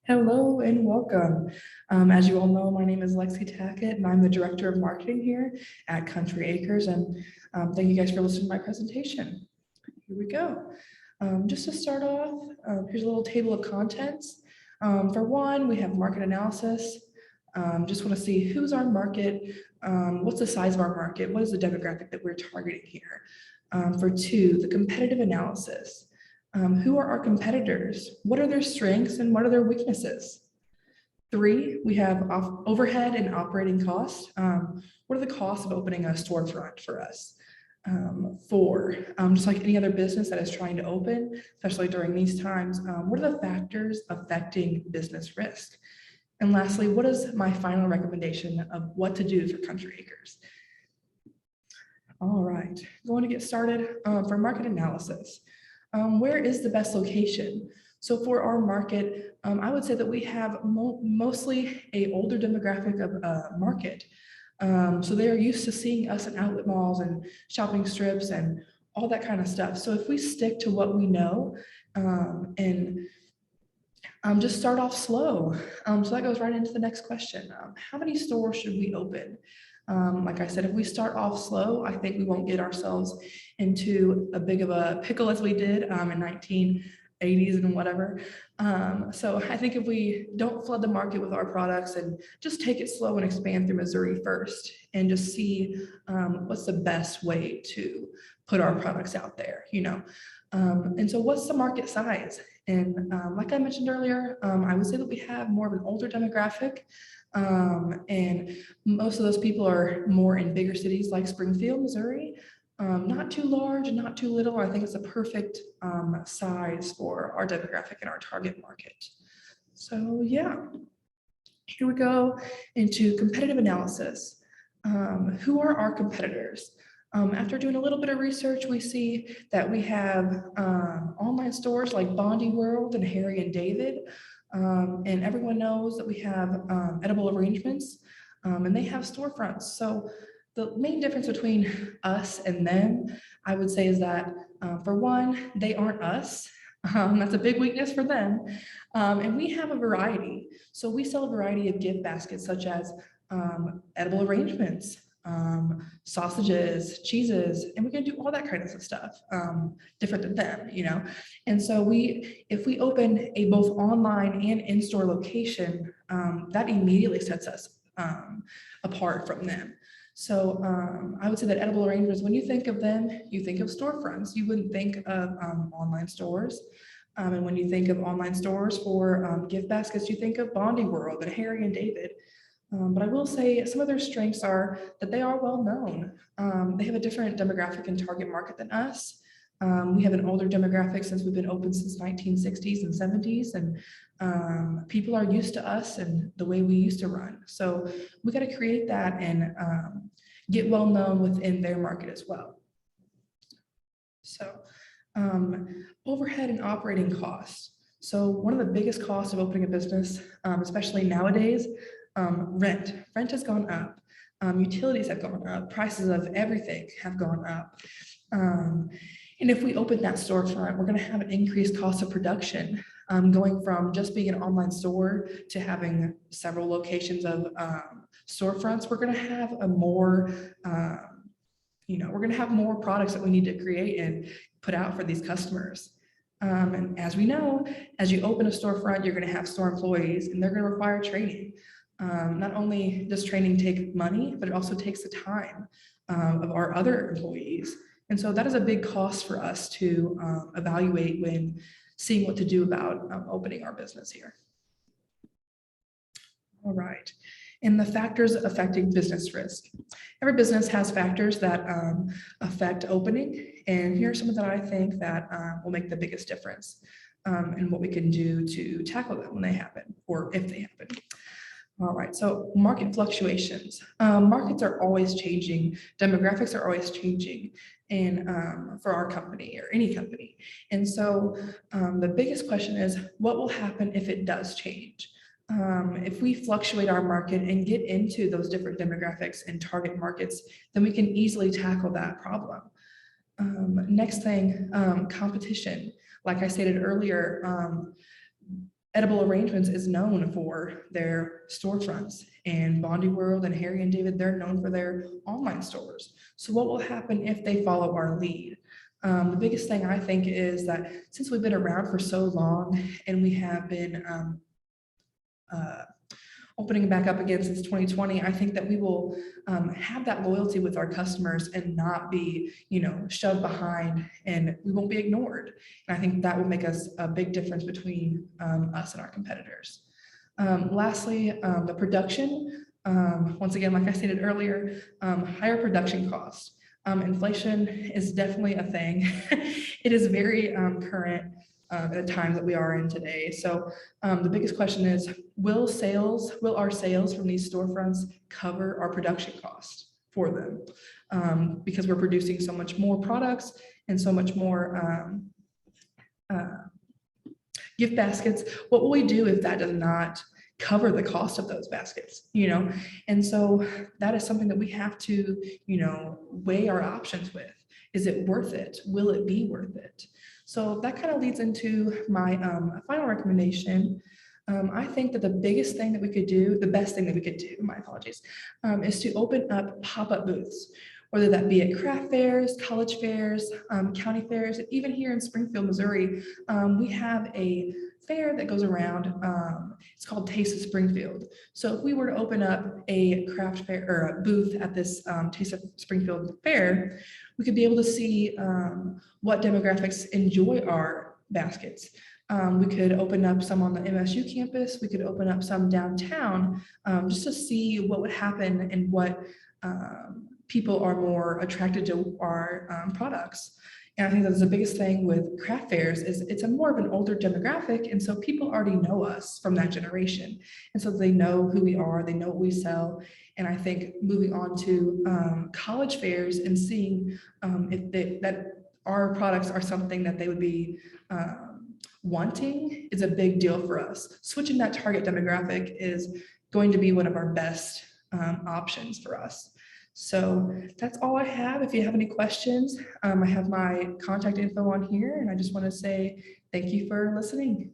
Hello and welcome. As you all know, my name is Lexi Tackett and I'm the Director of Marketing here at Country Acres. And thank you guys for listening to my presentation. Here we go. Just to start off, here's a little table of contents. For one, we have market analysis. Just want to see who's our market, what's the size of our market, what is the demographic that we're targeting here. For two, the competitive analysis. Who are our competitors? What are their strengths and what are their weaknesses? Three, we have overhead and operating costs. What are the costs of opening a storefront for us? Four, just like any other business that is trying to open, especially during these times, what are the factors affecting business risk? And lastly, what is my final recommendation of what to do for Country Acres? All right, going to get started for market analysis. Where is the best location? So for our market, I would say that we have mostly a older demographic of market. So they are used to seeing us in outlet malls and shopping strips and all that kind of stuff. So if we stick to what we know and just start off slow. So that goes right into the next question. How many stores should we open? Like I said, if we start off slow, I think we won't get ourselves into a big of a pickle as we did in 1980s and whatever. So I think if we don't flood the market with our products and just take it slow and expand through Missouri first and just see what's the best way to put our products out there, and so what's the market size? And like I mentioned earlier, I would say that we have more of an older demographic. And most of those people are more in bigger cities like Springfield, Missouri. Not too large, not too little. I think it's a perfect size for our demographic and our target market. So yeah, here we go into competitive analysis. Who are our competitors? After doing a little bit of research, we see that we have online stores like Bondi World and Harry and David. And everyone knows that we have edible arrangements and they have storefronts. So the main difference between us and them, I would say, is that for one, they aren't us. That's a big weakness for them. And we have a variety. So we sell a variety of gift baskets such as edible arrangements, sausages, cheeses, and we can do all that kind of stuff, different than them, And so if we open a both online and in-store location, that immediately sets us apart from them. So I would say that edible arrangements, when you think of them, you think of storefronts. You wouldn't think of online stores. And when you think of online stores for gift baskets, you think of Bondi World and Harry and David. But I will say some of their strengths are that they are well known. They have a different demographic and target market than us. We have an older demographic since we've been open since 1960s and 70s, and people are used to us and the way we used to run. So we got to create that and get well known within their market as well. So overhead and operating costs. So one of the biggest costs of opening a business, especially nowadays, rent has gone up, utilities have gone up, prices of everything have gone up. And if we open that storefront, we're going to have an increased cost of production, going from just being an online store to having several locations of storefronts. We're going to have a more, we're going to have more products that we need to create and put out for these customers. And as we know, as you open a storefront, you're going to have store employees and they're going to require training. Not only does training take money, but it also takes the time of our other employees. And so that is a big cost for us to evaluate when seeing what to do about opening our business here. All right. And the factors affecting business risk. Every business has factors that affect opening. And here are some of that I think that will make the biggest difference in what we can do to tackle them when they happen or if they happen. All right, so market fluctuations. Markets are always changing. Demographics are always changing for our company or any company. And so the biggest question is, what will happen if it does change? If we fluctuate our market and get into those different demographics and target markets, then we can easily tackle that problem. Next thing, competition. Like I stated earlier, Edible Arrangements is known for their storefronts, and Bondi World and Harry and David, they're known for their online stores. So what will happen if they follow our lead? The biggest thing I think is that since we've been around for so long and we have been uh, opening back up again since 2020, I think that we will have that loyalty with our customers and not be, shoved behind, and we won't be ignored. And I think that will make us a big difference between us and our competitors. Lastly, the production. Once again, like I stated earlier, higher production costs. Inflation is definitely a thing. It is very current at the time that we are in today. So the biggest question is, will our sales from these storefronts cover our production costs for them? Because we're producing so much more products and so much more gift baskets. What will we do if that does not cover the cost of those baskets, And so that is something that we have to, weigh our options with. Is it worth it? Will it be worth it? So that kind of leads into my final recommendation. I think that the best thing that we could do, my apologies, is to open up pop-up booths, whether that be at craft fairs, college fairs, county fairs. Even here in Springfield, Missouri, we have a fair that goes around. It's called Taste of Springfield. So if we were to open up a craft fair or a booth at this Taste of Springfield fair, we could be able to see what demographics enjoy our baskets. We could open up some on the MSU campus. We could open up some downtown just to see what would happen and what people are more attracted to our products. And I think that's the biggest thing with craft fairs is it's a more of an older demographic. And so people already know us from that generation. And so they know who we are, they know what we sell. And I think moving on to college fairs and seeing that our products are something that they would be wanting is a big deal for us. Switching that target demographic is going to be one of our best options for us. So that's all I have. If you have any questions, I have my contact info on here, and I just want to say thank you for listening.